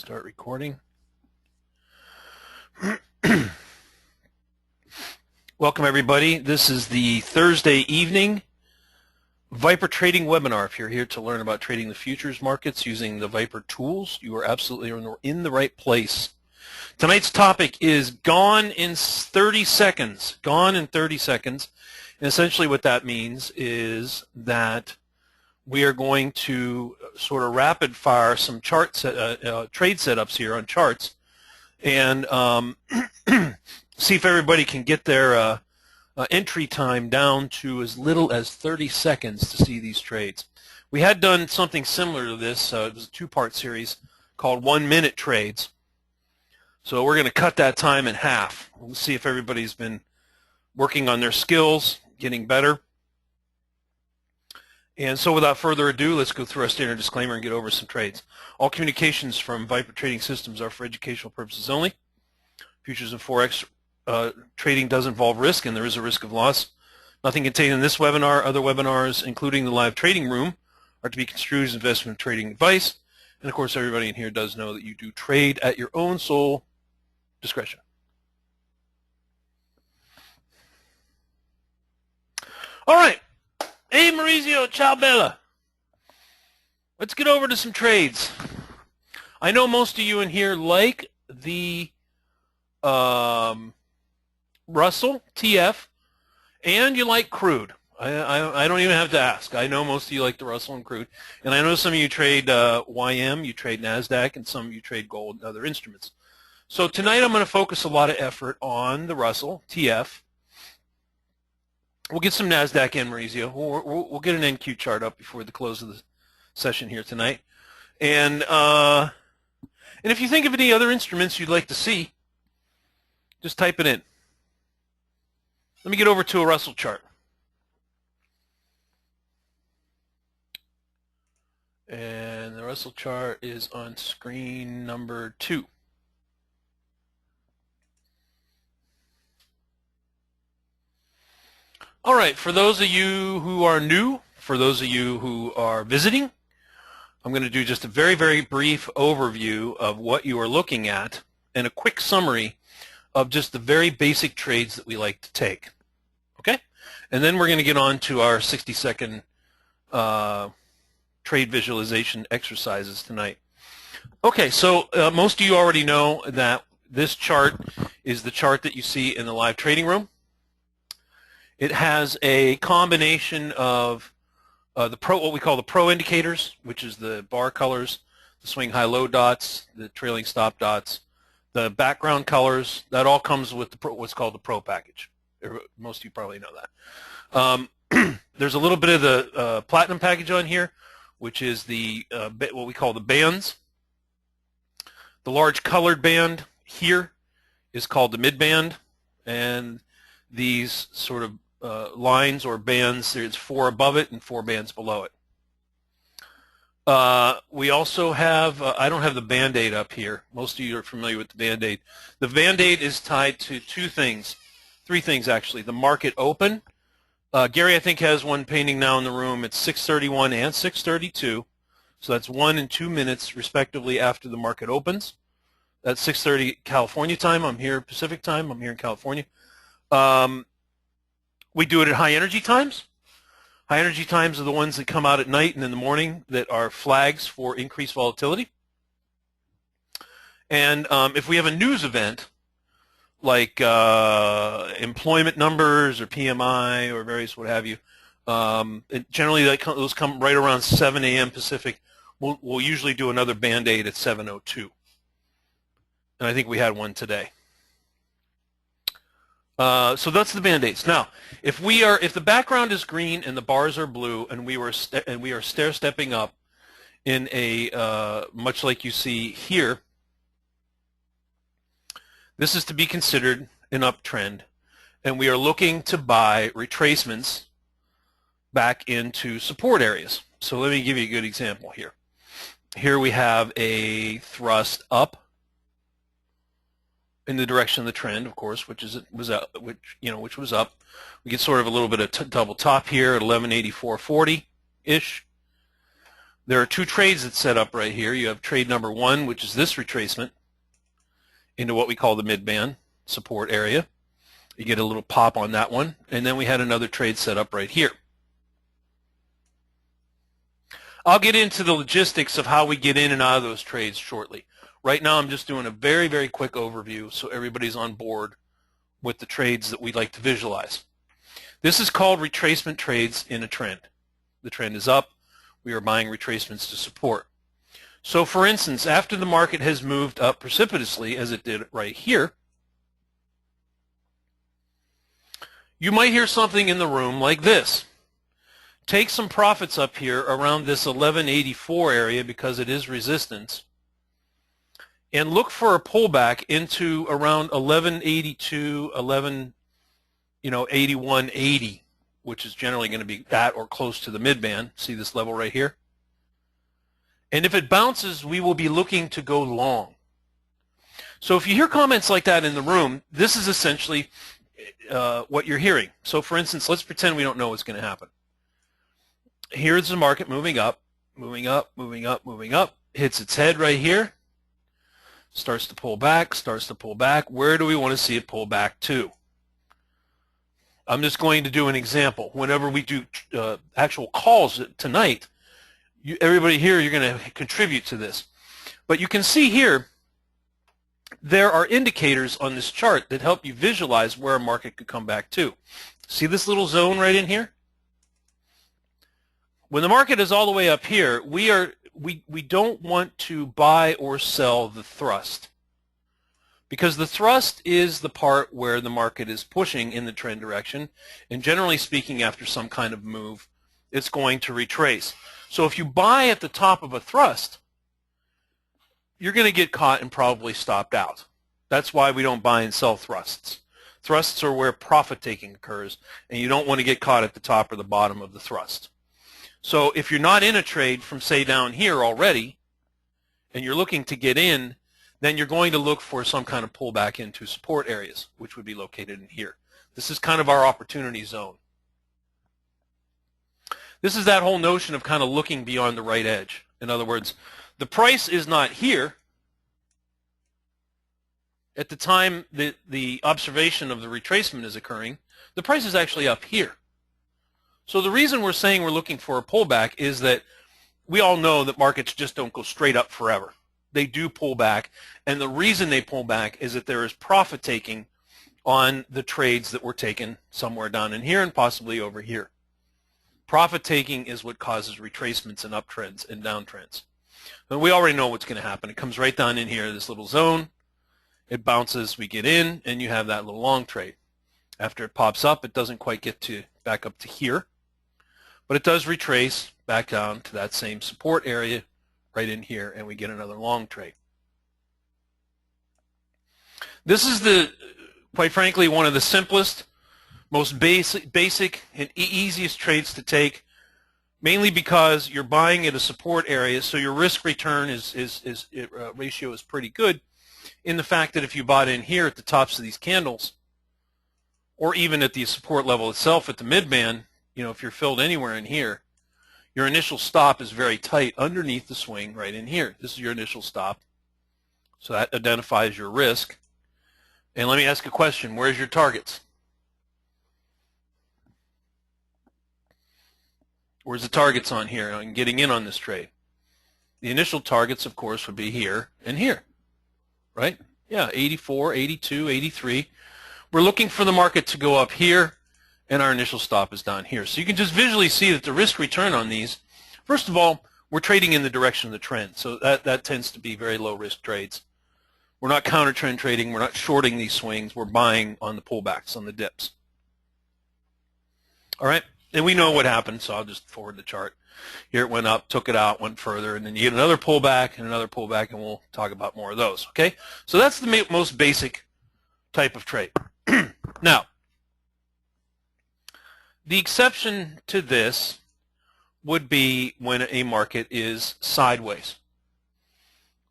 Start recording. Welcome everybody. This is the Thursday evening Viper Trading webinar. If you're here to learn about trading the futures markets using the Viper tools, you are absolutely in the right place. Tonight's topic is gone in 30 seconds. Gone in 30 seconds. And essentially what that means is that we are going to sort of rapid fire some trade setups here on charts and see if everybody can get their entry time down to as little as 30 seconds to see these trades. We had done something similar to this. It was a two-part series called 1-minute trades. So we're going to cut that time in half. We'll see if everybody's been working on their skills, getting better. And so without further ado, let's go through our standard disclaimer and get over some trades. All communications from Viper Trading Systems are for educational purposes only. Futures and Forex trading does involve risk, and there is a risk of loss. Nothing contained in this webinar, other webinars, including the live trading room, are to be construed as investment trading advice. And of course, everybody in here does know that you do trade at your own sole discretion. All right. Hey, Maurizio, ciao bella. Let's get over to some trades. I know most of you in here like the Russell TF, and you like crude. I don't even have to ask. I know most of you like the Russell and crude, and I know some of you trade YM, you trade NASDAQ, and some of you trade gold and other instruments. So tonight I'm going to focus a lot of effort on the Russell TF. We'll get some NASDAQ in, Maurizio. We'll get an NQ chart up before the close of the session here tonight. And if you think of any other instruments you'd like to see, just type it in. Let me get over to a Russell chart. And the Russell chart is on screen number 2. All right, for those of you who are new, for those of you who are visiting, I'm going to do just a very, very brief overview of what you are looking at and a quick summary of just the very basic trades that we like to take. Okay? And then we're going to get on to our 60-second trade visualization exercises tonight. Okay, so most of you already know that this chart is the chart that you see in the live trading room. It has a combination of what we call the pro indicators, which is the bar colors, the swing high-low dots, the trailing stop dots, the background colors. That all comes with what's called the pro package. Most of you probably know that. There's a little bit of the platinum package on here, which is the what we call the bands. The large colored band here is called the mid band, and these sort of lines or bands, there's 4 above it and 4 bands below it. We also have, I don't have the Band-Aid up here. Most of you are familiar with the Band-Aid. The Band-Aid is tied to 3 things actually. The market open. Gary, I think, has one painting now in the room. It's 6:31 and 6:32. So that's 1 and 2 minutes respectively after the market opens. That's 6:30 California time. I'm here Pacific time. I'm here in California. We do it at high energy times. High energy times are the ones that come out at night and in the morning that are flags for increased volatility. And if we have a news event like employment numbers or PMI or various what have you, generally those come right around 7 a.m. Pacific. We'll usually do another Band-Aid at 7:02. And I think we had one today. So that's the Band-Aids. Now, if the background is green and the bars are blue, and we are stair-stepping up in a much like you see here, this is to be considered an uptrend, and we are looking to buy retracements back into support areas. So let me give you a good example here. Here we have a thrust up in the direction of the trend, of course, which was up. We get sort of a little bit of double top here at 1184.40 ish. There are two trades that's set up right here. You have trade number one, which is this retracement into what we call the mid-band support area. You get a little pop on that one, and then we had another trade set up right here. I'll get into the logistics of how we get in and out of those trades shortly. Right now I'm just doing a very, very quick overview so everybody's on board with the trades that we'd like to visualize. This is called retracement trades in a trend. The trend is up. We are buying retracements to support. So for instance, after the market has moved up precipitously, as it did right here, you might hear something in the room like this. Take some profits up here around this 1184 area because it is resistance, and look for a pullback into around 1182, 8180, which is generally going to be at or close to the mid-band. See this level right here? And if it bounces, we will be looking to go long. So if you hear comments like that in the room, this is essentially what you're hearing. So for instance, let's pretend we don't know what's going to happen. Here's the market moving up, moving up, moving up, moving up, hits its head right here, starts to pull back, starts to pull back. Where do we want to see it pull back to? I'm just going to do an example. Whenever we do actual calls tonight, everybody here, you're going to contribute to this. But you can see here, there are indicators on this chart that help you visualize where a market could come back to. See this little zone right in here? When the market is all the way up here, we don't want to buy or sell the thrust, because the thrust is the part where the market is pushing in the trend direction, and generally speaking, after some kind of move, it's going to retrace. So if you buy at the top of a thrust, you're going to get caught and probably stopped out. That's why we don't buy and sell thrusts. Thrusts are where profit taking occurs, and you don't want to get caught at the top or the bottom of the thrust. So if you're not in a trade from, say, down here already, and you're looking to get in, then you're going to look for some kind of pullback into support areas, which would be located in here. This is kind of our opportunity zone. This is that whole notion of kind of looking beyond the right edge. In other words, the price is not here. At the time that the observation of the retracement is occurring, the price is actually up here. So the reason we're saying we're looking for a pullback is that we all know that markets just don't go straight up forever. They do pull back, and the reason they pull back is that there is profit taking on the trades that were taken somewhere down in here and possibly over here. Profit taking is what causes retracements and uptrends and downtrends. And we already know what's going to happen. It comes right down in here, this little zone. It bounces, we get in, and you have that little long trade. After it pops up, it doesn't quite get back up to here, but it does retrace back down to that same support area right in here, and we get another long trade. This is quite frankly, one of the simplest, most basic and easiest trades to take, mainly because you're buying at a support area, so your risk return ratio is pretty good, in the fact that if you bought in here at the tops of these candles, or even at the support level itself at the mid-band, if you're filled anywhere in here, your initial stop is very tight underneath the swing right in here. This is your initial stop. So that identifies your risk. And let me ask a question. Where's your targets? Where's the targets on here on getting in on this trade? The initial targets, of course, would be here and here, right? Yeah, 84, 82, 83. We're looking for the market to go up here, and our initial stop is down here. So you can just visually see that the risk return on these, first of all, we're trading in the direction of the trend. So that tends to be very low risk trades. We're not counter trend trading. We're not shorting these swings. We're buying on the pullbacks, on the dips. All right, and we know what happened, so I'll just forward the chart. Here it went up, took it out, went further, and then you get another pullback and another pullback, and we'll talk about more of those, okay? So that's the most basic type of trade. Now, the exception to this would be when a market is sideways,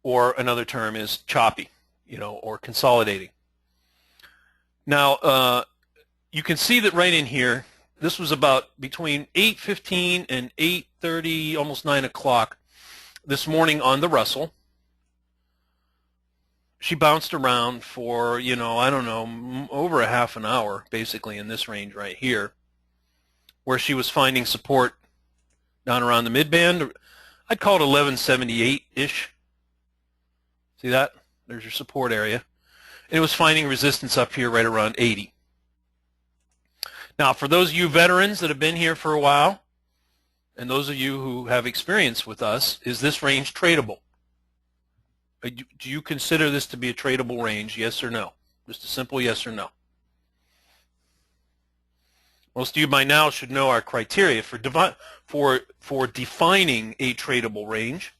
or another term is choppy, or consolidating. Now, you can see that right in here, this was about between 8:15 and 8:30, almost 9 o'clock. this morning on the Russell, she bounced around for, I don't know, over a half an hour, basically in this range right here, where she was finding support down around the mid-band. I'd call it 1178-ish. See that? There's your support area. And it was finding resistance up here right around 80. Now, for those of you veterans that have been here for a while, and those of you who have experience with us, is this range tradable? Do you consider this to be a tradable range, yes or no? Just a simple yes or no. Most of you by now should know our criteria for defining a tradable range.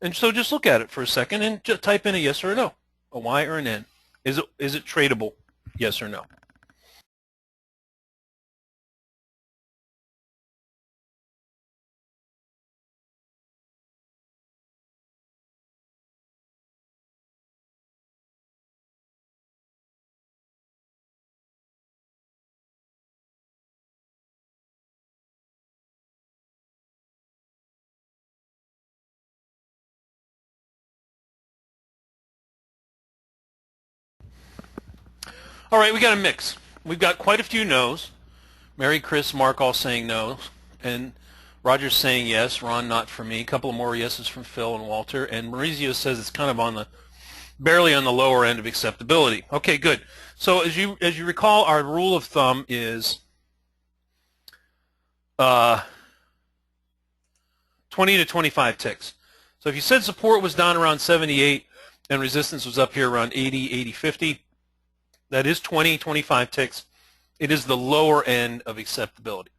And so just look at it for a second and just type in a yes or a no, a Y or an N. Is it tradable, yes or no? All right, we got a mix. We've got quite a few no's. Mary, Chris, Mark all saying no, and Roger's saying yes. Ron, not for me. A couple of more yeses from Phil and Walter, and Maurizio says it's kind of barely on the lower end of acceptability. Okay, good. So as you recall, our rule of thumb is 20 to 25 ticks. So if you said support was down around 78 and resistance was up here around 80, 80, 50, that is 20, 25 ticks. It is the lower end of acceptability.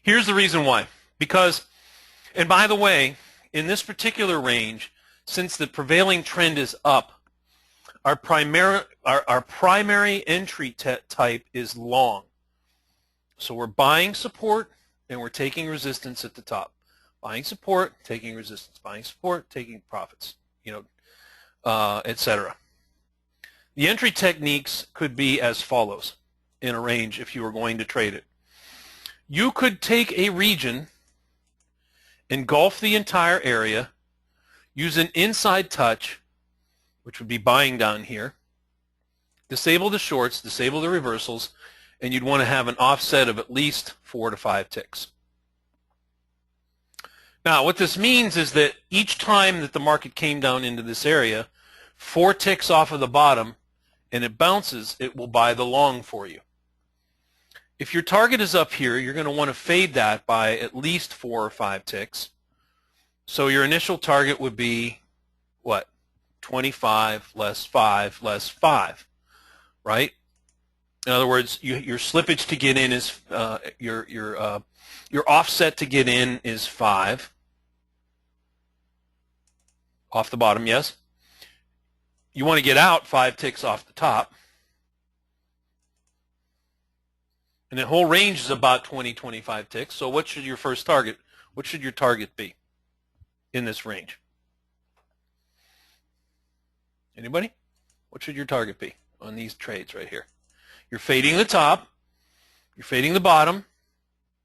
Here's the reason why. Because, and by the way, in this particular range, since the prevailing trend is up, our primary entry type is long. So we're buying support and we're taking resistance at the top. Buying support, taking resistance. Buying support, taking profits, etc. The entry techniques could be as follows in a range if you were going to trade it. You could take a region, engulf the entire area, use an inside touch, which would be buying down here, disable the shorts, disable the reversals, and you'd want to have an offset of at least 4 to 5 ticks. Now, what this means is that each time that the market came down into this area, 4 ticks off of the bottom, and it bounces, it will buy the long for you. If your target is up here, you're going to want to fade that by at least 4 or 5 ticks. So your initial target would be, what? 25 less 5 less 5, right? In other words, your slippage to get in is, your offset to get in is 5. Off the bottom, yes? You want to get out 5 ticks off the top. And the whole range is about 20, 25 ticks. So what should your first target, what should your target be in this range? Anybody? What should your target be on these trades right here? You're fading the top. You're fading the bottom.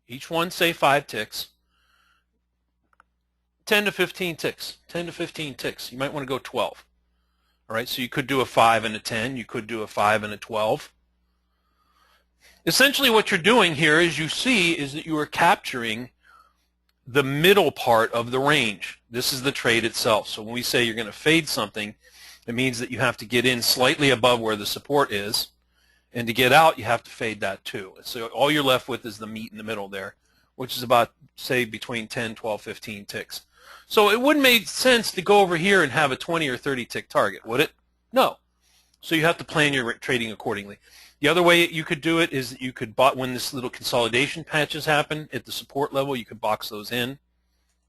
Each one, say 5 ticks. 10 to 15 ticks. 10 to 15 ticks. You might want to go 12. All right, so you could do a 5 and a 10. You could do a 5 and a 12. Essentially what you're doing here, as you see, is that you are capturing the middle part of the range. This is the trade itself. So when we say you're going to fade something, it means that you have to get in slightly above where the support is. And to get out, you have to fade that too. So all you're left with is the meat in the middle there, which is about, say, between 10, 12, 15 ticks. So it wouldn't make sense to go over here and have a 20 or 30 tick target, would it? No. So you have to plan your trading accordingly. The other way you could do it is that you could, when this little consolidation patches happen at the support level, you could box those in,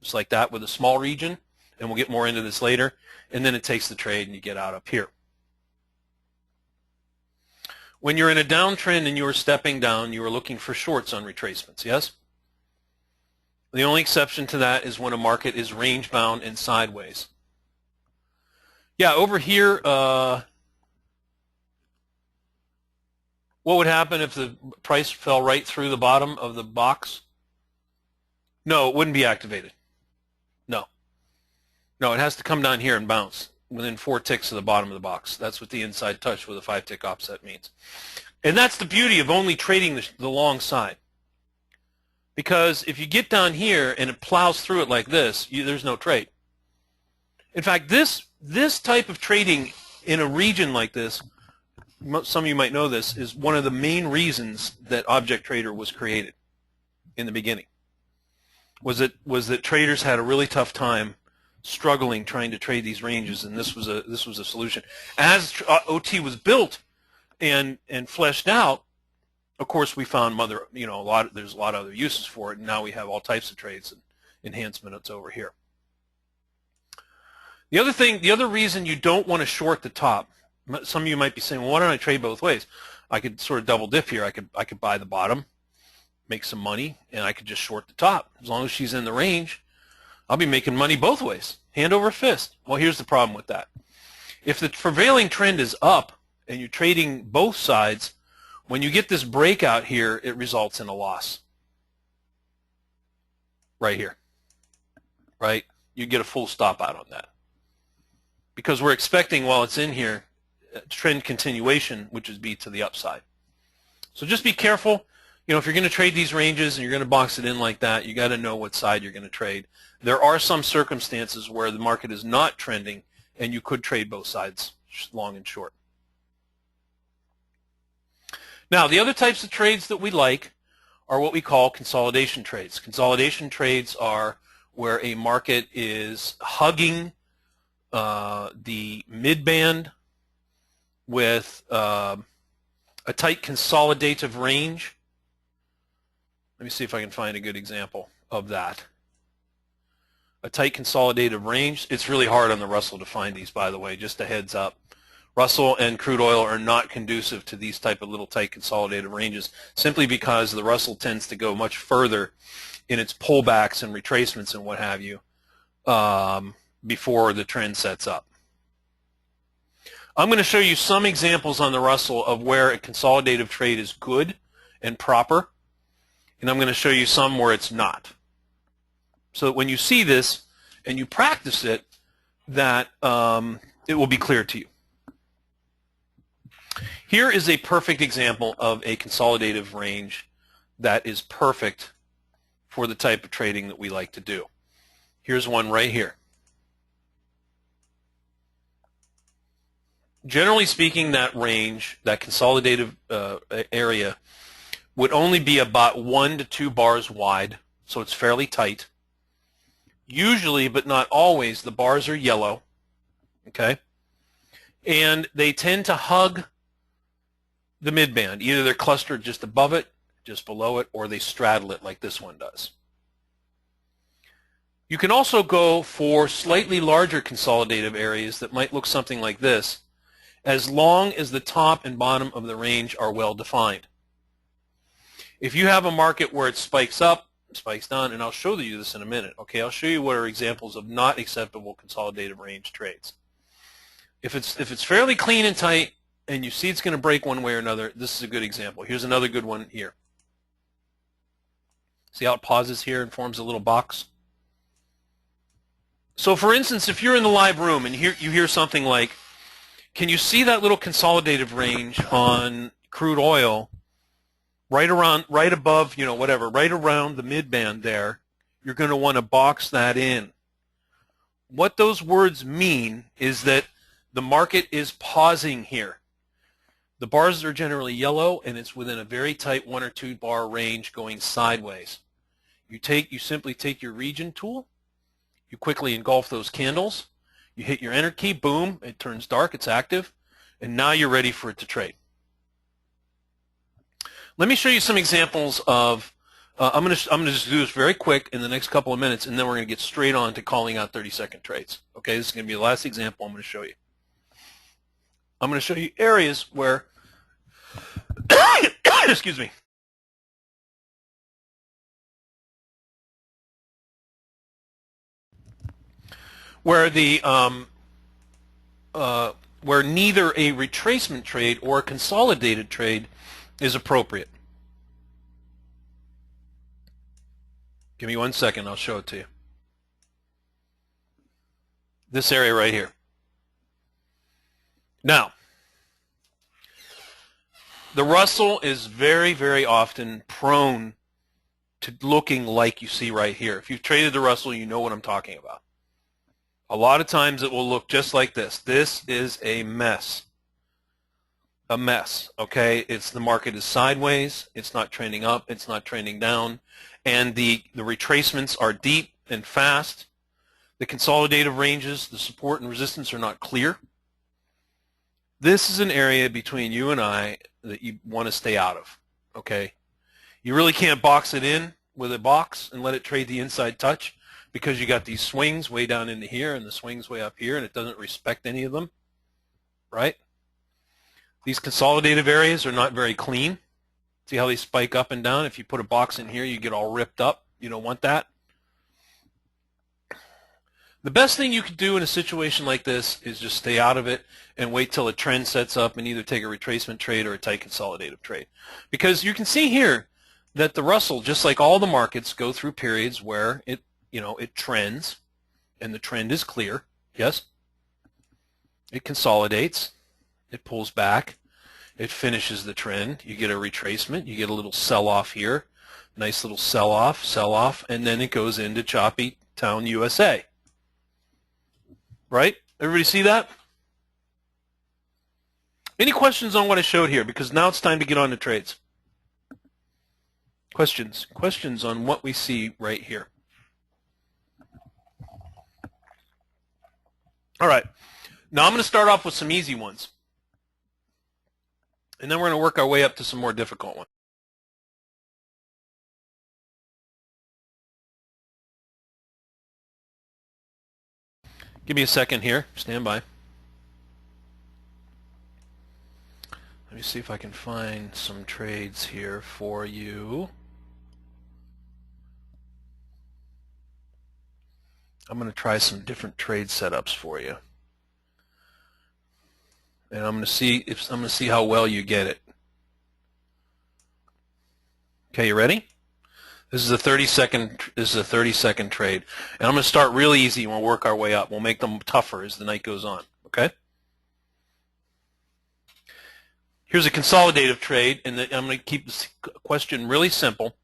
just like that with a small region, and we'll get more into this later, and then it takes the trade and you get out up here. When you're in a downtrend and you are stepping down, you are looking for shorts on retracements, yes? The only exception to that is when a market is range-bound and sideways. Yeah, over here, what would happen if the price fell right through the bottom of the box? No, it wouldn't be activated. No. No, it has to come down here and bounce within 4 ticks of the bottom of the box. That's what the inside touch with a 5-tick offset means. And that's the beauty of only trading the long side. Because if you get down here and it plows through it like this, there's no trade. In fact, this type of trading in a region like this, some of you might know this, is one of the main reasons that Object Trader was created in the beginning. Was that traders had a really tough time struggling trying to trade these ranges, and this was a solution. As OT was built and fleshed out, of course, we found there's a lot of other uses for it, and now we have all types of trades and enhancements over here. The other reason you don't want to short the top, some of you might be saying, well, why don't I trade both ways? I could sort of double dip here. I could buy the bottom, make some money, and I could just short the top. As long as she's in the range, I'll be making money both ways, hand over fist. Well, here's the problem with that. If the prevailing trend is up and you're trading both sides, when you get this breakout here, it results in a loss. Right here. Right? You get a full stop out on that. Because we're expecting, while it's in here, trend continuation, which is be to the upside. So just be careful. If you're going to trade these ranges and you're going to box it in like that, you got to know what side you're going to trade. There are some circumstances where the market is not trending and you could trade both sides, long and short. Now, the other types of trades that we like are what we call consolidation trades. Consolidation trades are where a market is hugging the mid-band with a tight consolidative range. Let me see if I can find a good example of that. A tight consolidative range. It's really hard on the Russell to find these, by the way, just a heads up. Russell and crude oil are not conducive to these type of little tight consolidative ranges, simply because the Russell tends to go much further in its pullbacks and retracements and what have you before the trend sets up. I'm going to show you some examples on the Russell of where a consolidative trade is good and proper, and I'm going to show you some where it's not. So that when you see this and you practice it, that it will be clear to you. Here is a perfect example of a consolidative range that is perfect for the type of trading that we like to do. Here's one right here. Generally speaking, that range, that consolidative area, would only be about 1 to 2 bars wide, so it's fairly tight. Usually, but not always, the bars are yellow, okay? And they tend to hug the midband. Either they're clustered just above it, just below it, or they straddle it like this one does. You can also go for slightly larger consolidative areas that might look something like this, as long as the top and bottom of the range are well defined. If you have a market where it spikes up, spikes down, and I'll show you this in a minute, okay? I'll show you what are examples of not acceptable consolidative range trades. If it's fairly clean and tight, and you see it's going to break one way or another, this is a good example. Here's another good one here. See how it pauses here and forms a little box? So for instance, if you're in the live room and you hear something like, can you see that little consolidative range on crude oil right above, right around the mid-band there? You're going to want to box that in. What those words mean is that the market is pausing here. The bars are generally yellow, and it's within a very tight 1 or 2 bar range going sideways. You simply take your region tool, you quickly engulf those candles, you hit your enter key, boom, it turns dark, it's active, and now you're ready for it to trade. Let me show you some examples of, I'm going to just do this very quick in the next couple of minutes, and then we're going to get straight on to calling out 30-second trades. Okay, this is going to be the last example I'm going to show you. I'm going to show you areas where, excuse me, where where neither a retracement trade or a consolidated trade is appropriate. Give me 1 second, I'll show it to you. This area right here. Now, the Russell is very, very often prone to looking like you see right here. If you've traded the Russell, you know what I'm talking about. A lot of times it will look just like this. This is a mess. A mess, okay? The market is sideways. It's not trending up. It's not trending down. And the retracements are deep and fast. The consolidative ranges, the support and resistance are not clear. This is an area between you and I that you want to stay out of, okay? You really can't box it in with a box and let it trade the inside touch because you got these swings way down into here and the swings way up here, and it doesn't respect any of them, right? These consolidative areas are not very clean. See how they spike up and down? If you put a box in here, you get all ripped up. You don't want that. The best thing you could do in a situation like this is just stay out of it and wait till a trend sets up and either take a retracement trade or a tight consolidative trade. Because you can see here that the Russell, just like all the markets, go through periods where it trends, and the trend is clear. Yes? It consolidates. It pulls back. It finishes the trend. You get a retracement. You get a little sell-off here. Nice little sell-off, and then it goes into Choppy Town, USA. Right? Everybody see that? Any questions on what I showed here? Because now it's time to get on to trades. Questions? Questions on what we see right here. All right. Now I'm going to start off with some easy ones. And then we're going to work our way up to some more difficult ones. Give me a second here. Stand by. Let me see if I can find some trades here for you. I'm going to try some different trade setups for you. And I'm going to see how well you get it. Okay, you ready? This is a 30-second trade. And I'm going to start really easy and we'll work our way up. We'll make them tougher as the night goes on, okay? Here's a consolidative trade, and I'm going to keep this question really simple.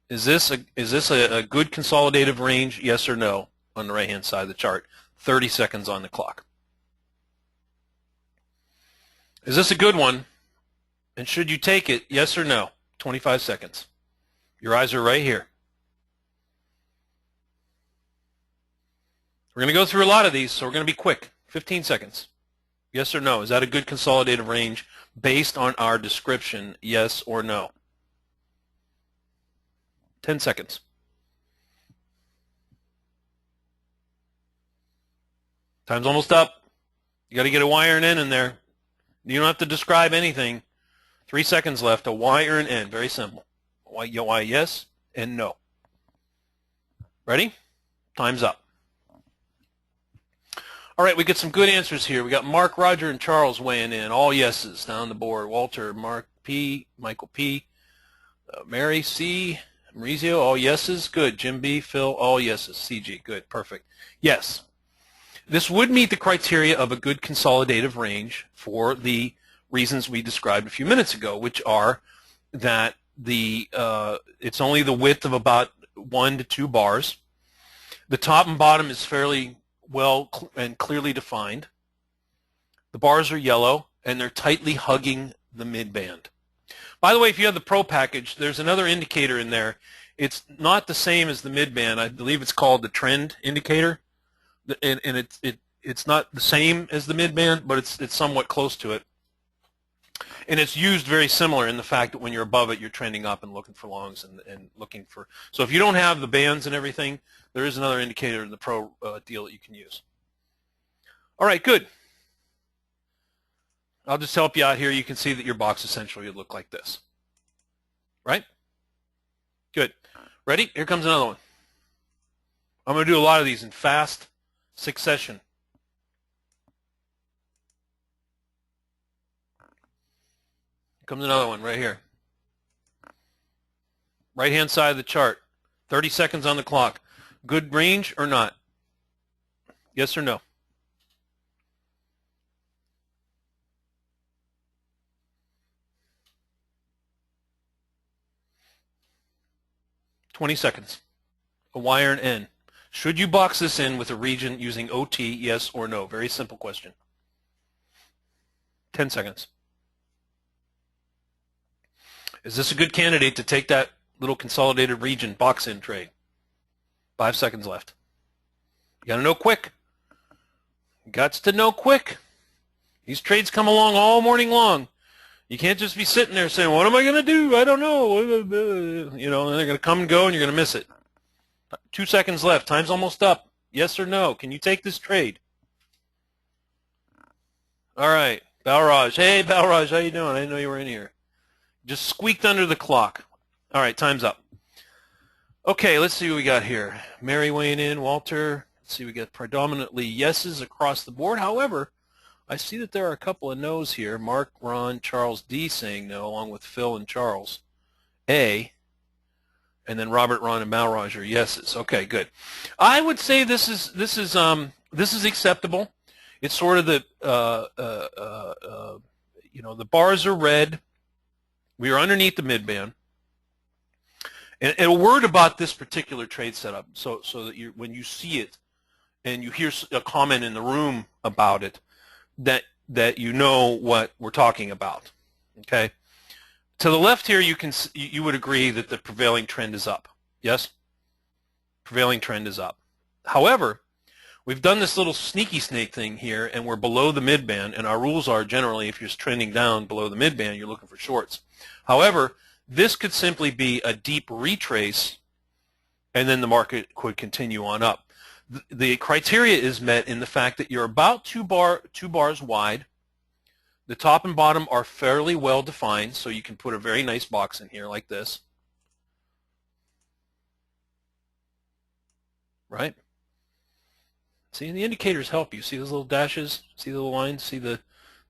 Is this a good consolidative range, yes or no, on the right-hand side of the chart? 30 seconds on the clock. Is this a good one, and should you take it, yes or no? 25 seconds. Your eyes are right here. We're going to go through a lot of these, so we're going to be quick. 15 seconds. Yes or no? Is that a good consolidative range based on our description, yes or no? 10 seconds. Time's almost up. You got to get a Y or an N in there. You don't have to describe anything. 3 seconds left. A Y or an N. Very simple. Y yes and no. Ready? Time's up. All right, we get some good answers here. We got Mark, Roger, and Charles weighing in. All yeses down the board. Walter, Mark P, Michael P, Mary C, Maurizio, all yeses. Good. Jim B, Phil, all yeses. CG, good. Perfect. Yes. This would meet the criteria of a good consolidative range for the reasons we described a few minutes ago, which are that it's only the width of about 1 to 2 bars. The top and bottom is fairly well and clearly defined. The bars are yellow and they're tightly hugging the mid-band. By the way, if you have the Pro package, there's another indicator in there. It's not the same as the mid-band. I believe it's called the trend indicator, and it's not the same as the mid-band, but it's somewhat close to it. And it's used very similar in the fact that when you're above it, you're trending up and looking for longs and looking for. So if you don't have the bands and everything, there is another indicator in the Pro deal that you can use. All right, good. I'll just help you out here. You can see that your box essentially would look like this. Right? Good. Ready? Here comes another one. I'm going to do a lot of these in fast succession. Comes another one right here. Right-hand side of the chart. 30 seconds on the clock. Good range or not? Yes or no? $20. A Y or an N. Should you box this in with a region using OT, yes or no? Very simple question. 10 seconds. Is this a good candidate to take that little consolidated region box-in trade? 5 seconds left. You got to know quick. Gots to know quick. These trades come along all morning long. You can't just be sitting there saying, what am I going to do? I don't know. You know, and they're going to come and go, and you're going to miss it. 2 seconds left. Time's almost up. Yes or no? Can you take this trade? All right. Balraj. Hey, Balraj. How you doing? I didn't know you were in here. Just squeaked under the clock. All right. Time's up. Okay. Let's see what we got here. Mary weighing in. Walter. Let's see. We got predominantly yeses across the board. However, I see that there are a couple of no's here. Mark, Ron, Charles D saying no, along with Phil and Charles A. And then Robert, Ron, and Balraj are yeses. Okay, good. I would say this is acceptable. It's sort of the you know, the bars are red. We are underneath the midband. And a word about this particular trade setup, so that when you see it and you hear a comment in the room about it, that you know what we're talking about. Okay. To the left here, you would agree that the prevailing trend is up. Yes? Prevailing trend is up. However, we've done this little sneaky snake thing here, and we're below the midband, and our rules are generally if you're trending down below the midband, you're looking for shorts. However, this could simply be a deep retrace, and then the market could continue on up. The criteria is met in the fact that you're about two bars wide. The top and bottom are fairly well defined, so you can put a very nice box in here like this. Right? See, the indicators help you. See those little dashes? See the little lines? See the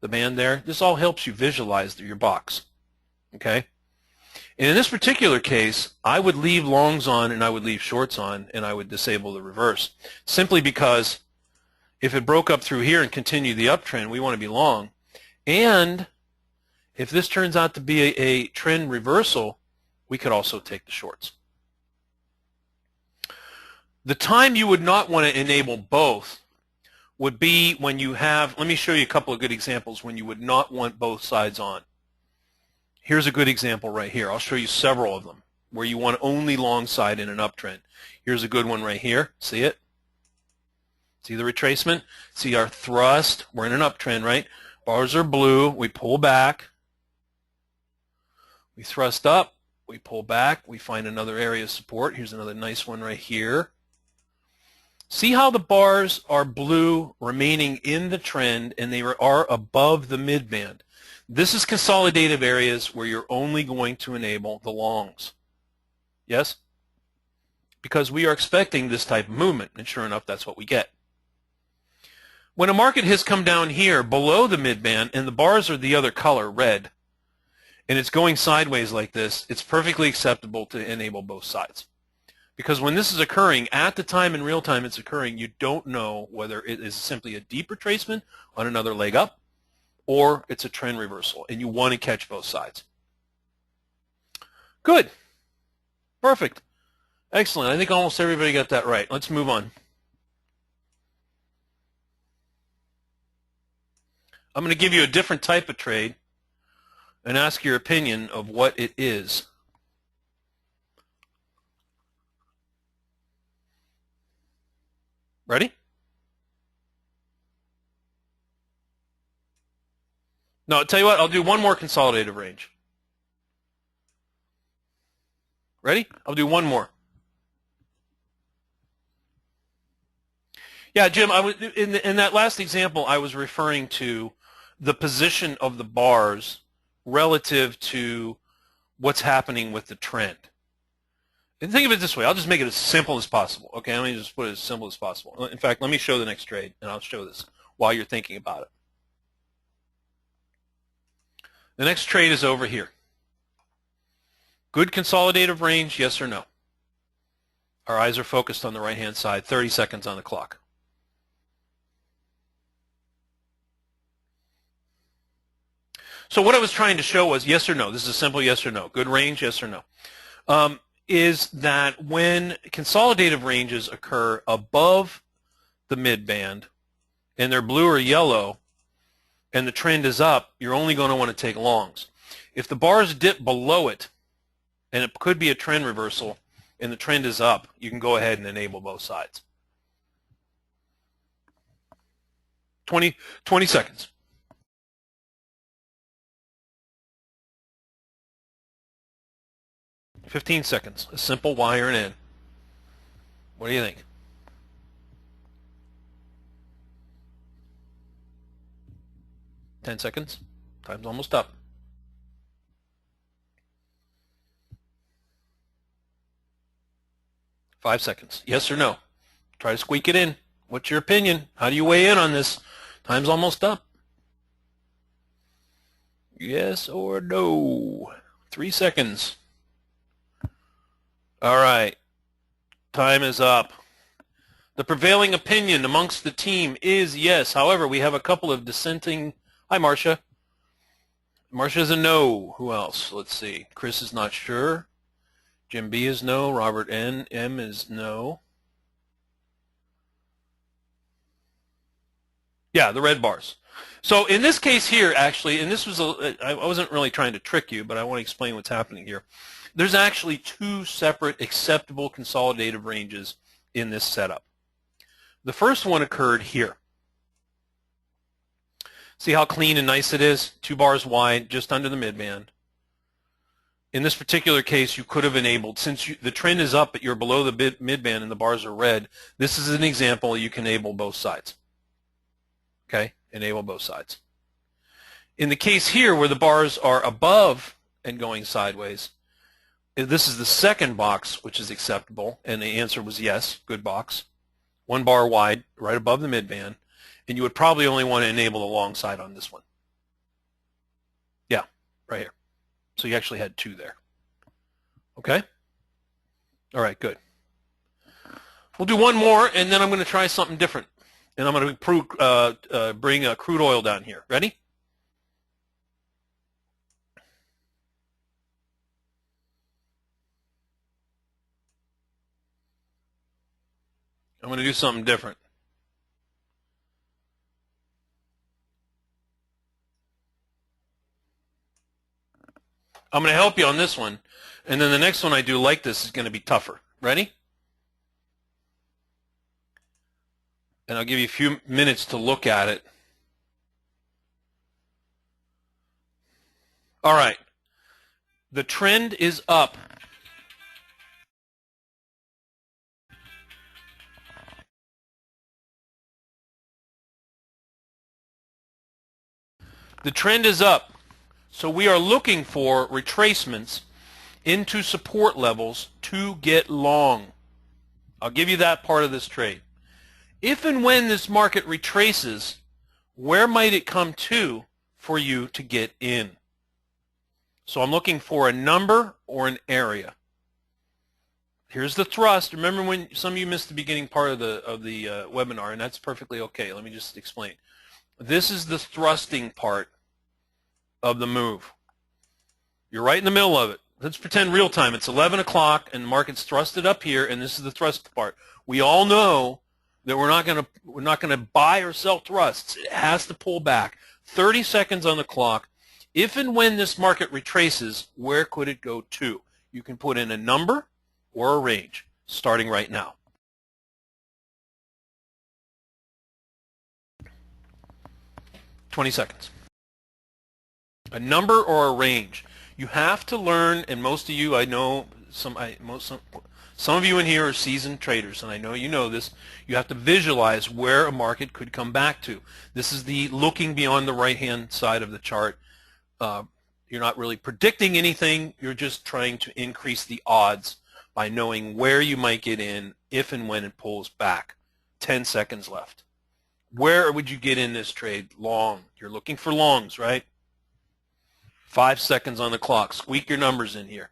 band there? This all helps you visualize your box. Okay? And in this particular case, I would leave longs on and I would leave shorts on, and I would disable the reverse. Simply because if it broke up through here and continued the uptrend, we want to be long. And if this turns out to be a trend reversal, we could also take the shorts. The time you would not want to enable both would be when you have, let me show you a couple of good examples when you would not want both sides on. Here's a good example right here. I'll show you several of them where you want only long side in an uptrend. Here's a good one right here. See it? See the retracement? See our thrust? We're in an uptrend, right? Bars are blue. We pull back. We thrust up. We pull back. We find another area of support. Here's another nice one right here. See how the bars are blue remaining in the trend, and they are above the midband. This is consolidative areas where you're only going to enable the longs. Yes? Because we are expecting this type of movement, and sure enough, that's what we get. When a market has come down here below the midband and the bars are the other color, red, and it's going sideways like this, it's perfectly acceptable to enable both sides. Because when this is occurring, at the time in real time it's occurring, you don't know whether it is simply a deep retracement on another leg up or it's a trend reversal, and you want to catch both sides. Good. Perfect. Excellent. I think almost everybody got that right. Let's move on. I'm going to give you a different type of trade and ask your opinion of what it is. Ready? No, I'll tell you what, I'll do one more consolidative range. Ready? I'll do one more. Yeah, Jim, I was in that last example, I was referring to the position of the bars relative to what's happening with the trend. And think of it this way. I'll just make it as simple as possible. Okay, let me just put it as simple as possible. In fact, let me show the next trade, and I'll show this while you're thinking about it. The next trade is over here. Good consolidative range, yes or no? Our eyes are focused on the right-hand side. 30 seconds on the clock. So what I was trying to show was yes or no. This is a simple yes or no. Good range, yes or no. Is that when consolidative ranges occur above the mid-band and they're blue or yellow and the trend is up, you're only going to want to take longs. If the bars dip below it, and it could be a trend reversal, and the trend is up, you can go ahead and enable both sides. 20 seconds. $15 seconds. A simple Y or an N. What do you think? $10 seconds. Time's almost up. $5 seconds. Yes or no? Try to squeak it in. What's your opinion? How do you weigh in on this? Time's almost up. Yes or no? 3 seconds. All right. Time is up. The prevailing opinion amongst the team is yes. However, we have a couple of dissenting. Hi, Marcia. Marcia's a no. Who else? Let's see. Chris is not sure. Jim B is no. Robert M is no. Yeah, the red bars. So in this case here, actually, and this was I wasn't really trying to trick you, but I want to explain what's happening here. There's actually two separate acceptable consolidative ranges in this setup. The first one occurred here. See how clean and nice it is? 2 bars wide, just under the midband. In this particular case, you could have enabled, since the trend is up but you're below the midband and the bars are red, this is an example you can enable both sides. Okay, enable both sides. In the case here where the bars are above and going sideways, this is the second box which is acceptable, and the answer was yes, good box. 1 bar wide, right above the midband, and you would probably only want to enable the long side on this one. Yeah, right here. So you actually had 2 there. Okay? All right, good. We'll do one more, and then I'm going to try something different. And I'm going to bring crude oil down here. Ready? I'm going to do something different. I'm going to help you on this one, and then the next one I do like this is going to be tougher. Ready? And I'll give you a few minutes to look at it. All right. The trend is up. The trend is up. So we are looking for retracements into support levels to get long. I'll give you that part of this trade. If and when this market retraces, where might it come to for you to get in? So I'm looking for a number or an area. Here's the thrust. Remember when some of you missed the beginning part of the webinar, and that's perfectly okay. Let me just explain. This is the thrusting part of the move. You're right in the middle of it. Let's pretend real time. It's 11 o'clock and the market's thrusted up here, and this is the thrust part. We all know that we're not going to buy or sell thrusts. It has to pull back. 30 seconds on the clock. If and when this market retraces, where could it go to? You can put in a number or a range starting right now. $20. A number or a range. You have to learn, and most of you, I know, some of you in here are seasoned traders, and I know you know this. You have to visualize where a market could come back to. This is the looking beyond the right-hand side of the chart. You're not really predicting anything. You're just trying to increase the odds by knowing where you might get in if and when it pulls back. 10 seconds left. Where would you get in this trade? Long. You're looking for longs, right? 5 seconds on the clock. Squeak your numbers in here.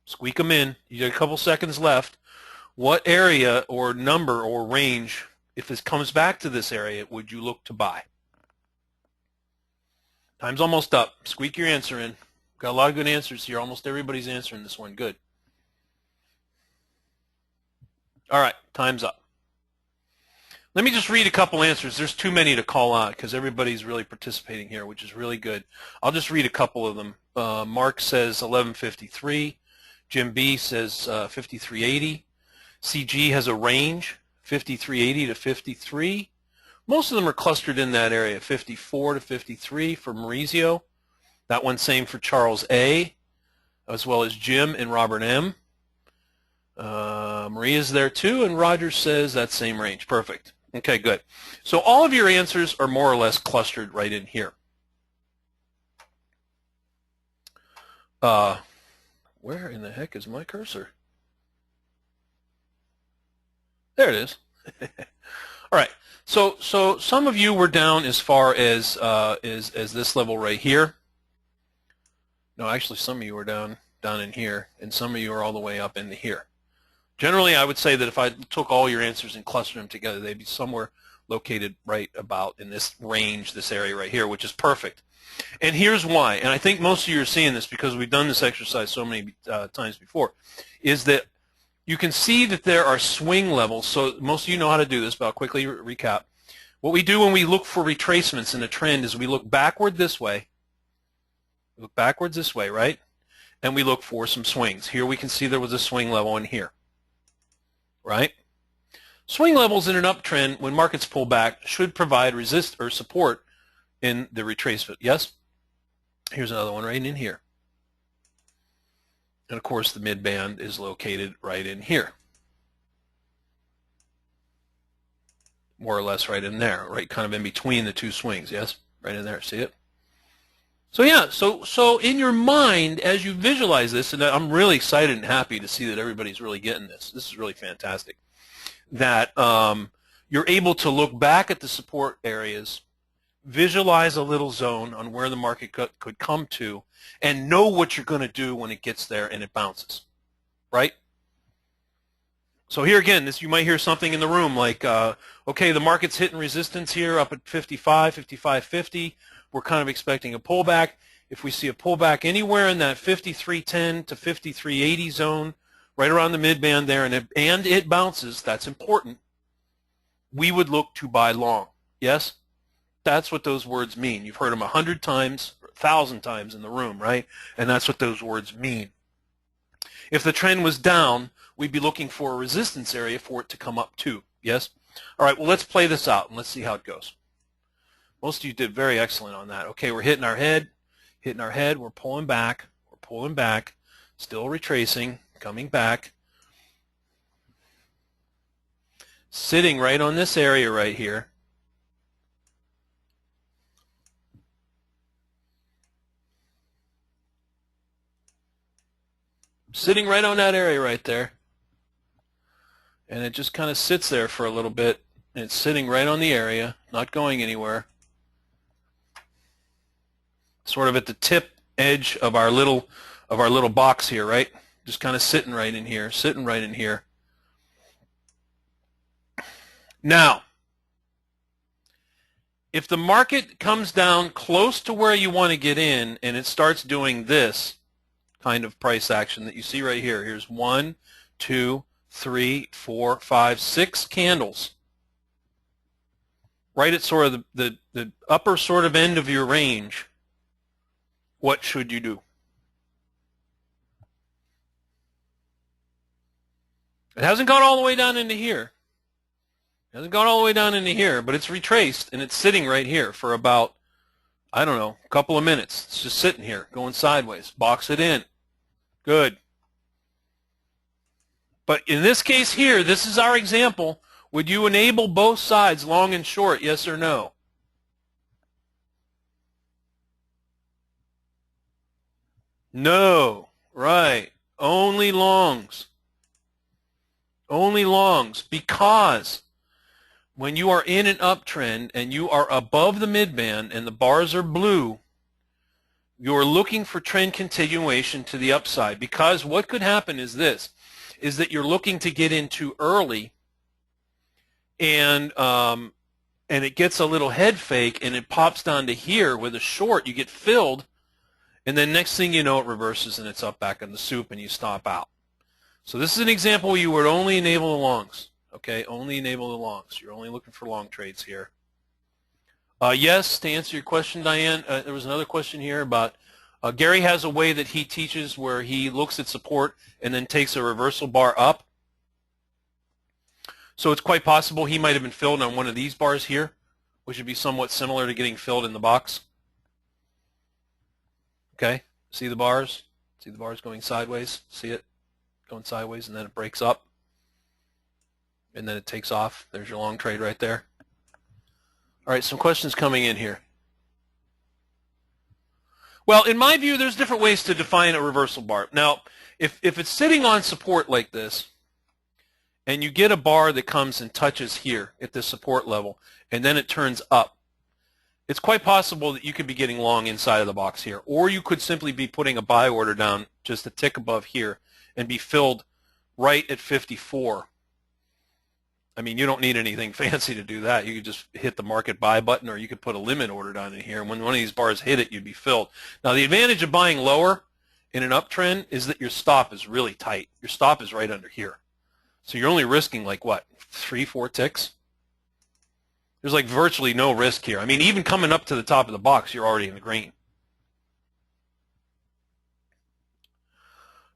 Squeak them in. You got a couple seconds left. what area or number or range, if this comes back to this area, would you look to buy? Time's almost up. Squeak your answer in. Got a lot of good answers here. Almost everybody's answering this one. Good. All right, time's up. Let me just read a couple answers. There's too many to call out because everybody's really participating here, which is really good. I'll just read a couple of them. Mark says 1153. Jim B says 5380. CG has a range, 5380 to 53. Most of them are clustered in that area, 54 to 53 for Maurizio. That one same for Charles A, as well as Jim and Robert M. Maria's there too, and Roger says that same range. Perfect. Okay, good. So all of your answers are more or less clustered right in here. Where in the heck is my cursor? There it is. All right. So some of you were down as far as this level right here. No, actually, some of you are down in here, and some of you are all the way up into here. Generally, I would say that if I took all your answers and clustered them together, they'd be somewhere located right about in this range, this area right here, which is perfect. And here's why, and I think most of you are seeing this because we've done this exercise so many times before, is that you can see that there are swing levels. So most of you know how to do this, but I'll quickly recap. What we do when we look for retracements in a trend is we look backward this way. We look backwards this way, right? And we look for some swings. Here we can see there was a swing level in here, right? Swing levels in an uptrend, when markets pull back, should provide resist or support in the retracement. Yes? Here's another one right in here. And of course the mid band is located right in here. More or less right in there, right kind of in between the two swings, yes? Right in there, see it? So yeah, so in your mind, as you visualize this, and I'm really excited and happy to see that everybody's really getting this. This is really fantastic. That you're able to look back at the support areas, visualize a little zone on where the market could come to, and know what you're going to do when it gets there and it bounces, right? So here again, you might hear something in the room like, okay, the market's hitting resistance here up at 55, 55.50. We're kind of expecting a pullback. If we see a pullback anywhere in that 53.10 to 53.80 zone, right around the mid-band there, and it bounces, that's important, we would look to buy long. Yes? That's what those words mean. You've heard them 100 times, 1,000 times in the room, right? And that's what those words mean. If the trend was down, we'd be looking for a resistance area for it to come up to. Yes? All right, well, let's play this out, and let's see how it goes. Most of you did very excellent on that. Okay, we're hitting our head, we're pulling back, still retracing, coming back, sitting right on this area right here. Sitting right on that area right there. And it just kind of sits there for a little bit. And it's sitting right on the area, not going anywhere. Sort of at the tip edge of our little box here, right? Just kind of sitting right in here, Now, if the market comes down close to where you want to get in and it starts doing this kind of price action that you see right here, here's 1, 2, 3, 4, 5, 6 candles right at sort of the upper sort of end of your range, what should you do? It hasn't gone all the way down into here. It hasn't gone all the way down into here, but it's retraced, and it's sitting right here for about, I don't know, a couple of minutes. It's just sitting here, going sideways. Box it in. Good. But in this case here, this is our example. Would you enable both sides, long and short, yes or no? No. Right. Only longs. Only longs, because when you are in an uptrend and you are above the midband and the bars are blue, you're looking for trend continuation to the upside, because what could happen is this. is that you're looking to get in too early, and it gets a little head fake, and it pops down to here with a short. You get filled, and then next thing you know, it reverses, and it's up back in the soup, and you stop out. So this is an example where you would only enable the longs. Okay, only enable the longs. You're only looking for long trades here. Yes, to answer your question, Diane, there was another question here about Gary has a way that he teaches where he looks at support and then takes a reversal bar up. So it's quite possible he might have been filled on one of these bars here, which would be somewhat similar to getting filled in the box. Okay, see the bars? See the bars going sideways? See it going sideways, and then it breaks up, and then it takes off. There's your long trade right there. All right, some questions coming in here. Well, in my view, there's different ways to define a reversal bar. Now, if it's sitting on support like this, and you get a bar that comes and touches here at the support level, and then it turns up, it's quite possible that you could be getting long inside of the box here, or you could simply be putting a buy order down just a tick above here and be filled right at 54. I mean, you don't need anything fancy to do that. You could just hit the market buy button, or you could put a limit order down in here, and when one of these bars hit it, you'd be filled. Now, the advantage of buying lower in an uptrend is that your stop is really tight. Your stop is right under here. So you're only risking like, what, 3-4 ticks? There's like virtually no risk here. I mean, even coming up to the top of the box, you're already in the green.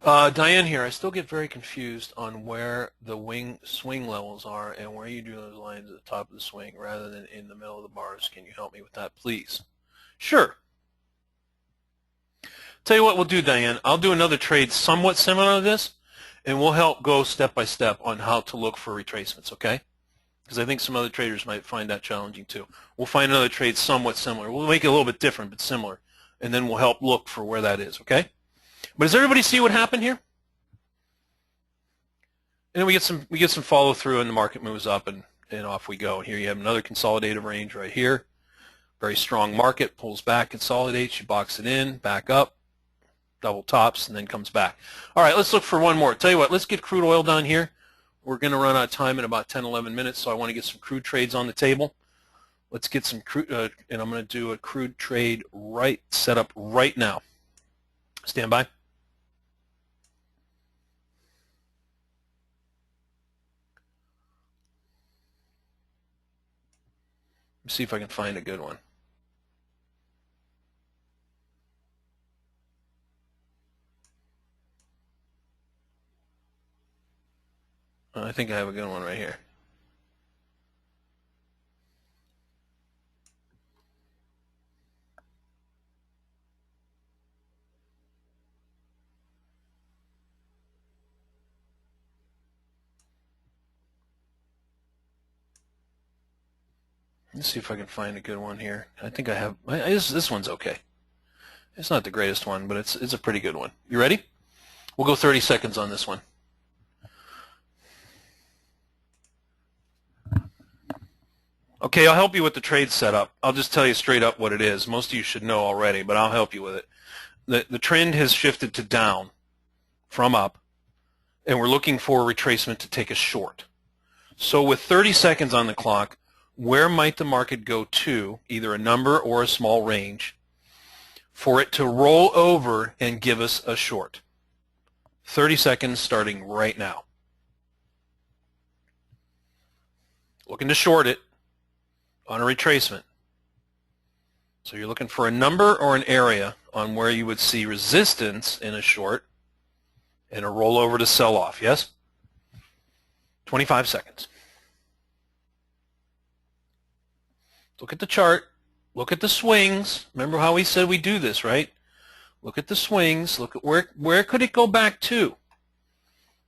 Diane here, I still get very confused on where the swing levels are and where you do those lines at the top of the swing rather than in the middle of the bars. Can you help me with that, please? Sure. Tell you what we'll do, Diane. I'll do another trade somewhat similar to this, and we'll help go step by step on how to look for retracements, okay? Because I think some other traders might find that challenging too. We'll find another trade somewhat similar. We'll make it a little bit different but similar, and then we'll help look for where that is, okay? But does everybody see what happened here? And then we get some follow through, and the market moves up, and off we go. And here you have another consolidative range right here. Very strong market, pulls back, consolidates, you box it in, back up, double tops, and then comes back. All right, let's look for one more. Tell you what, let's get crude oil down here. We're going to run out of time in about 10, 11 minutes, so I want to get some crude trades on the table. Let's get some crude, and I'm going to do a crude trade set up right now. Stand by. Let's see if I can find a good one. I think I have a good one right here. Let's see if I can find a good one here. I think I have. This one's okay. It's not the greatest one, but it's a pretty good one. You ready? We'll go 30 seconds on this one. Okay, I'll help you with the trade setup. I'll just tell you straight up what it is. Most of you should know already, but I'll help you with it. The trend has shifted to down from up, and we're looking for a retracement to take a short. So with 30 seconds on the clock, where might the market go to, either a number or a small range, for it to roll over and give us a short? 30 seconds starting right now. Looking to short it on a retracement. So you're looking for a number or an area on where you would see resistance in a short and a rollover to sell off, yes? 25 seconds. Look at the chart. Look at the swings. Remember how we said we do this, right? Look at the swings. Look at where could it go back to?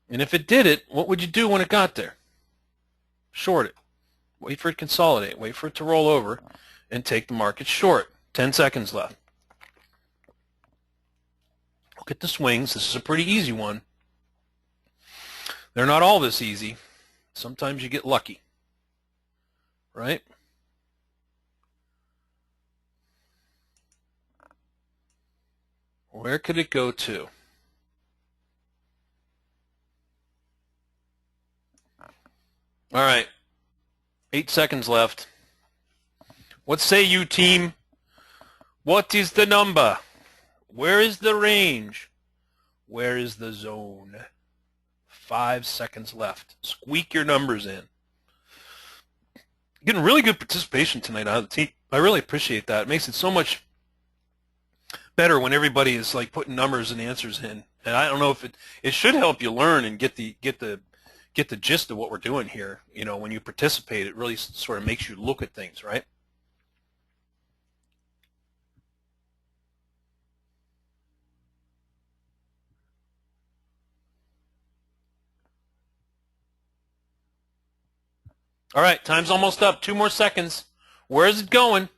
And if it did it, what would you do when it got there? Short it. Wait for it to consolidate. Wait for it to roll over and take the market short. 10 seconds left. Look at the swings. This is a pretty easy one. They're not all this easy. Sometimes you get lucky, right? Where could it go to? All right. 8 seconds left. What say you, team? What is the number? Where is the range? Where is the zone? 5 seconds left. Squeak your numbers in. Getting really good participation tonight out of the team. I really appreciate that. It makes it so much better when everybody is like putting numbers and answers in. And I don't know if it should help you learn and get the gist of what we're doing here. You know, when you participate, it really sort of makes you look at things, right? All right, time's almost up. 2 more seconds. Where is it going?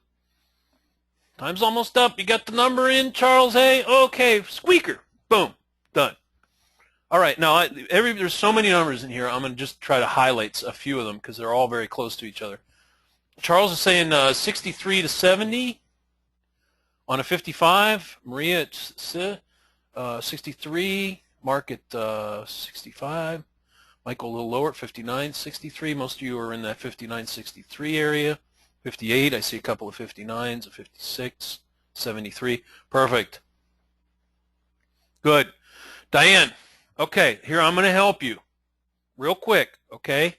Time's almost up. You got the number in, Charles? Hey, okay, squeaker. Boom, done. All right, now there's so many numbers in here. I'm going to just try to highlight a few of them because they're all very close to each other. Charles is saying 63 to 70 on a 55. Maria, it's 63. Mark at 65. Michael a little lower at 59, 63. Most of you are in that 59, 63 area. 58, I see a couple of 59s, a 56, 73. Perfect. Good. Diane, okay, here I'm going to help you real quick, okay?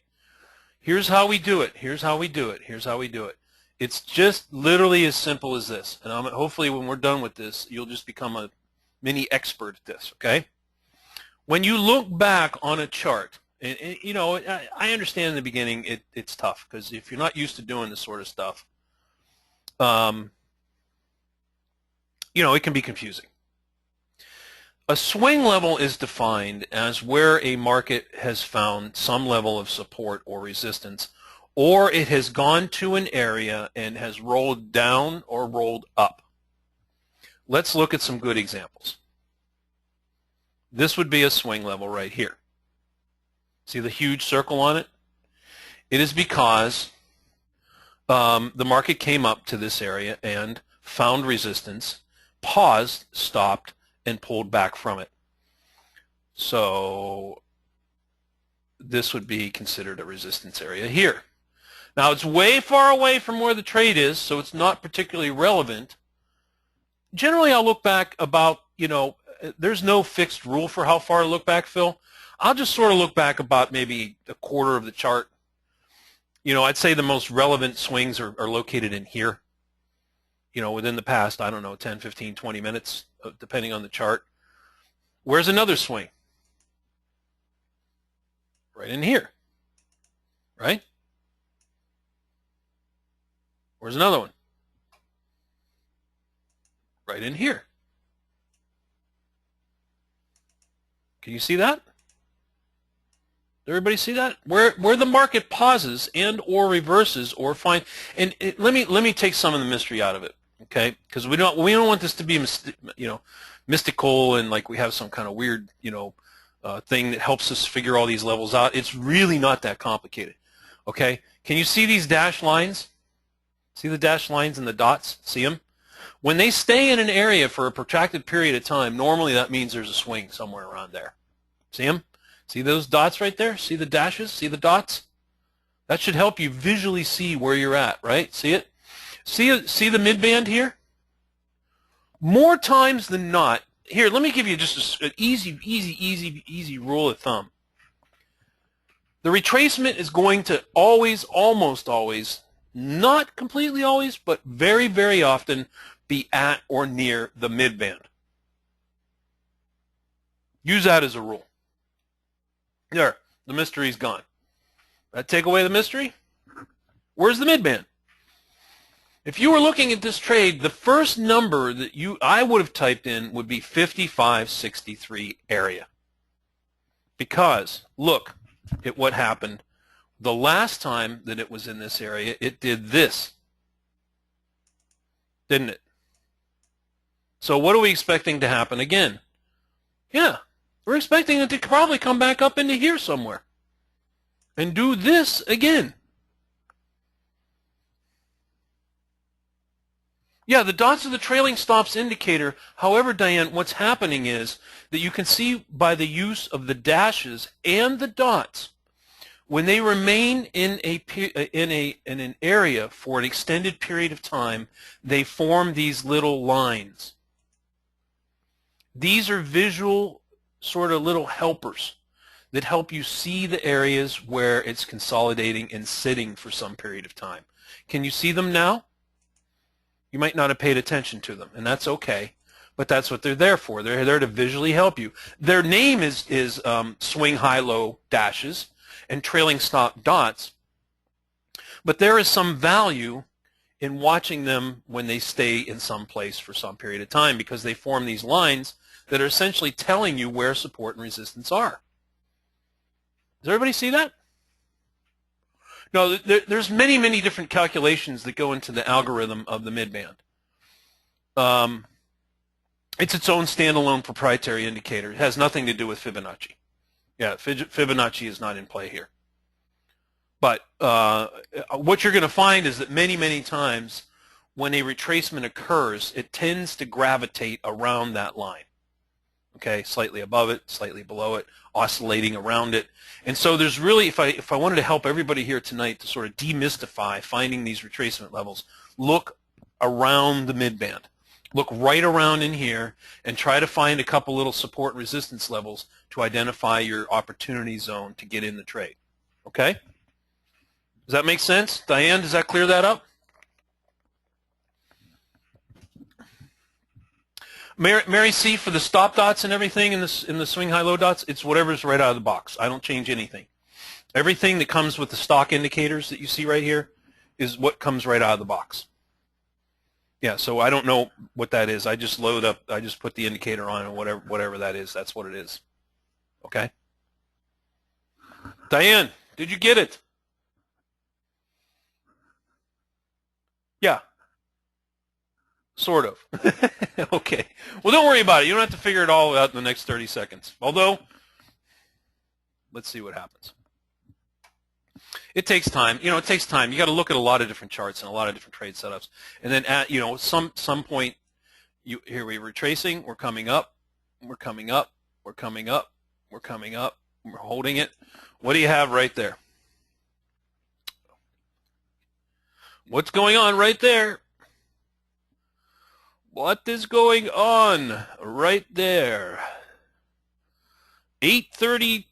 Here's how we do it. Here's how we do it. Here's how we do it. It's just literally as simple as this. And hopefully when we're done with this, you'll just become a mini expert at this, okay? When you look back on a chart, and you know, I understand in the beginning it's tough because if you're not used to doing this sort of stuff, you know, it can be confusing. A swing level is defined as where a market has found some level of support or resistance, or it has gone to an area and has rolled down or rolled up. Let's look at some good examples. This would be a swing level right here. See the huge circle on it? It is because the market came up to this area and found resistance, paused, stopped, and pulled back from it. So this would be considered a resistance area here. Now it's way far away from where the trade is, so it's not particularly relevant. Generally, I'll look back about, you know, there's no fixed rule for how far to look back, Phil. I'll just sort of look back about maybe a quarter of the chart. You know, I'd say the most relevant swings are located in here. You know, within the past, I don't know, 10, 15, 20 minutes, depending on the chart. Where's another swing? Right in here, right? Where's another one? Right in here. Can you see that? Everybody see that? Where the market pauses and or reverses or find, and let me take some of the mystery out of it, okay? Because we don't want this to be mystical and like we have some kind of weird thing that helps us figure all these levels out. It's really not that complicated, okay? Can you see these dashed lines? See the dashed lines and the dots? See them? When they stay in an area for a protracted period of time, normally that means there's a swing somewhere around there. See them? See those dots right there? See the dashes? See the dots? That should help you visually see where you're at, right? See it? See the midband here? More times than not, here, let me give you just an easy rule of thumb. The retracement is going to always, almost always, not completely always, but very, very often be at or near the midband. Use that as a rule. There, the mystery's gone. That take away the mystery? Where's the midband? If you were looking at this trade, the first number that I would have typed in would be 55.63 area. Because, look at what happened. The last time that it was in this area, it did this. Didn't it? So what are we expecting to happen again? Yeah. We're expecting it to probably come back up into here somewhere and do this again. Yeah, the dots are the trailing stops indicator. However, Diane, what's happening is that you can see by the use of the dashes and the dots, When they remain in an area for an extended period of time, they form these little lines. These are visual sort of little helpers that help you see the areas where it's consolidating and sitting for some period of time. Can you see them now? You might not have paid attention to them, and that's okay, but that's what they're there for. They're there to visually help you. Their name is swing high-low dashes and trailing stop dots, but there is some value in watching them when they stay in some place for some period of time, because they form these lines that are essentially telling you where support and resistance are. Does everybody see that? No, there's many, many different calculations that go into the algorithm of the midband. It's its own standalone proprietary indicator. It has nothing to do with Fibonacci. Yeah, Fibonacci is not in play here. But what you're going to find is that many, many times when a retracement occurs, it tends to gravitate around that line. Okay, slightly above it, slightly below it, oscillating around it. And so there's really, if I wanted to help everybody here tonight to sort of demystify finding these retracement levels, look around the midband. Look right around in here and try to find a couple little support and resistance levels to identify your opportunity zone to get in the trade. Okay? Does that make sense? Diane, does that clear that up? Mary C, for the stop dots and everything in the swing high-low dots, it's whatever's right out of the box. I don't change anything. Everything that comes with the stock indicators that you see right here is what comes right out of the box. Yeah, so I don't know what that is. I just load up, I just put the indicator on, and whatever that is, that's what it is. Okay? Diane, did you get it? Yeah. Sort of. Okay. Well, don't worry about it. You don't have to figure it all out in the next 30 seconds. Although, let's see what happens. It takes time. You know, it takes time. You got to look at a lot of different charts and a lot of different trade setups. And then at, you know, some point, here we're retracing, we're coming up, we're coming up, we're coming up, we're coming up, we're holding it. What do you have right there? What's going on right there? What is going on right there? 8:35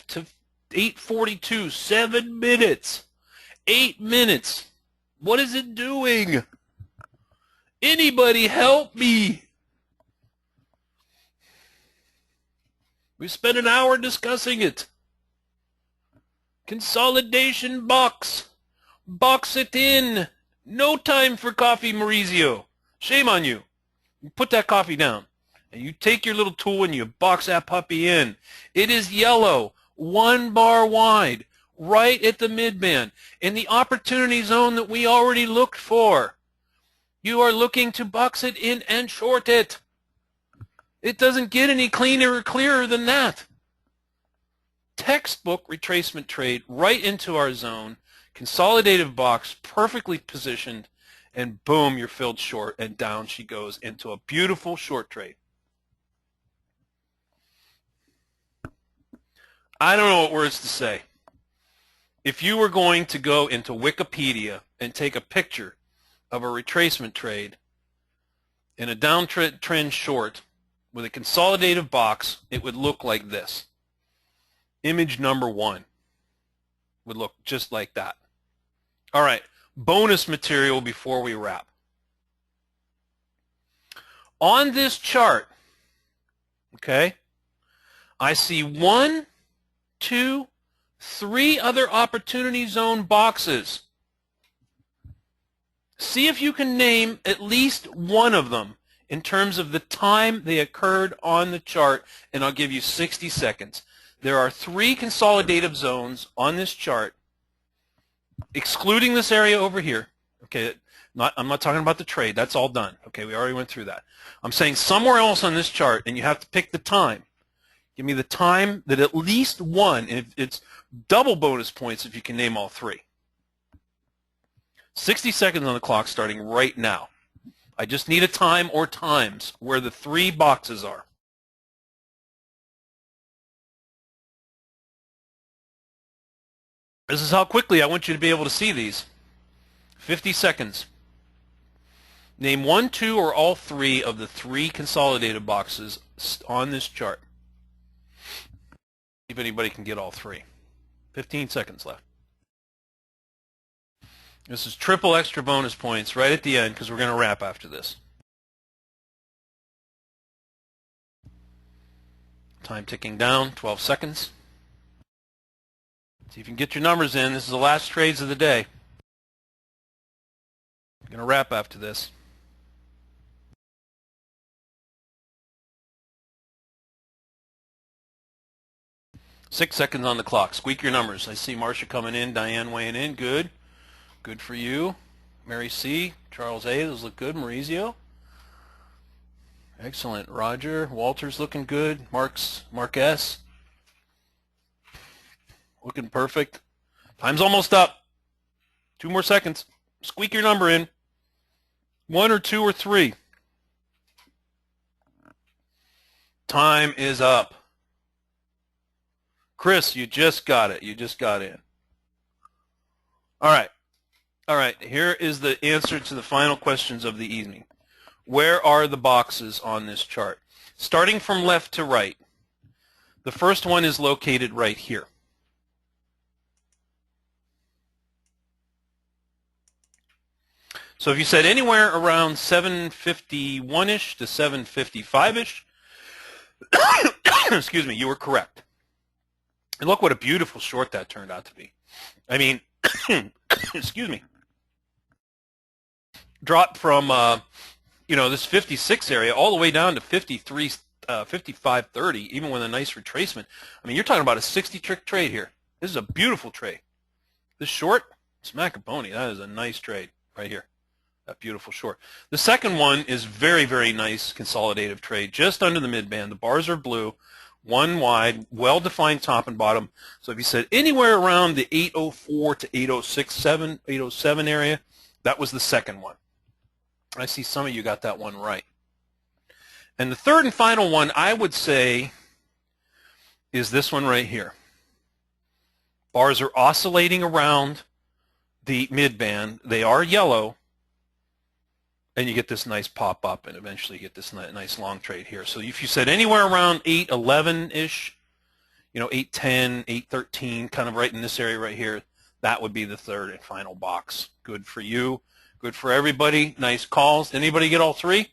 to 8:42, 7 minutes, 8 minutes. What is it doing? Anybody help me? We spent an hour discussing it. Consolidation box. Box it in. No time for coffee, Maurizio. Shame on you. You put that coffee down, and you take your little tool and you box that puppy in. It is yellow, 1 bar wide, right at the midband, in the opportunity zone that we already looked for. You are looking to box it in and short it. It doesn't get any cleaner or clearer than that. Textbook retracement trade right into our zone, consolidative box, perfectly positioned, and boom, you're filled short, and down she goes into a beautiful short trade. I don't know what words to say. If you were going to go into Wikipedia and take a picture of a retracement trade in a downtrend short with a consolidative box, it would look like this. Image number 1 would look just like that. All right. Bonus material before we wrap. On this chart, okay, I see 1, 2, 3 other opportunity zone boxes. See if you can name at least one of them in terms of the time they occurred on the chart, and I'll give you 60 seconds. There are 3 consolidative zones on this chart, excluding this area over here. Okay, I'm not talking about the trade. That's all done. Okay, we already went through that. I'm saying somewhere else on this chart, and you have to pick the time. Give me the time that at least one, and it's double bonus points if you can name all 3. 60 seconds on the clock starting right now. I just need a time or times where the 3 boxes are. This is how quickly I want you to be able to see these. 50 seconds. Name one, two, or all three of the three consolidated boxes on this chart. See if anybody can get all three. 15 seconds left. This is triple extra bonus points right at the end because we're going to wrap after this. Time ticking down, 12 seconds. See if you can get your numbers in. This is the last trades of the day. I'm going to wrap after this. 6 seconds on the clock. Squeak your numbers. I see Marcia coming in, Diane weighing in. Good. Good for you. Mary C., Charles A., those look good. Maurizio. Excellent. Roger. Walter's looking good. Mark S. Looking perfect. Time's almost up. 2 more seconds. Squeak your number in. 1 or 2 or 3. Time is up. Chris, you just got it. You just got in. All right. All right. Here is the answer to the final questions of the evening. Where are the boxes on this chart? Starting from left to right, the first one is located right here. So if you said anywhere around 751-ish to 755-ish, excuse me, you were correct. And look what a beautiful short that turned out to be. I mean, excuse me, dropped from this 56 area all the way down to 53, 55.30, even with a nice retracement. I mean, you're talking about a 60-trick trade here. This is a beautiful trade. This short, smack a pony. That is a nice trade right here. That beautiful short. The second one is very, very nice consolidative trade, just under the midband. The bars are blue, one wide, well-defined top and bottom. So if you said anywhere around the 804 to 807 area, that was the second one. I see some of you got that one right. And the third and final one, I would say, is this one right here. Bars are oscillating around the midband. They are yellow. And you get this nice pop up, and eventually you get this nice long trade here. So if you said anywhere around 811-ish, 810, 813, kind of right in this area right here, that would be the third and final box. Good for you. Good for everybody. Nice calls. Anybody get all three?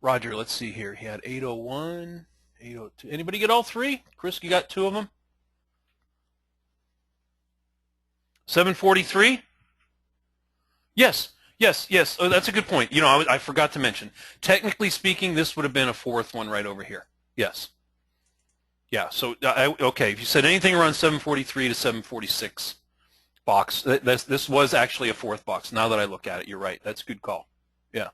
Roger, let's see here. He had 801, 802. Anybody get all three? Chris, you got 2 of them? 743? Yes, yes, yes. Oh, that's a good point. I forgot to mention. Technically speaking, this would have been a fourth one right over here. Yes. Yeah, so, okay, if you said anything around 743 to 746 box, this was actually a fourth box. Now that I look at it, you're right. That's a good call. Yeah.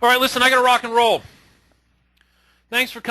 All right, listen, I got to rock and roll. Thanks for coming.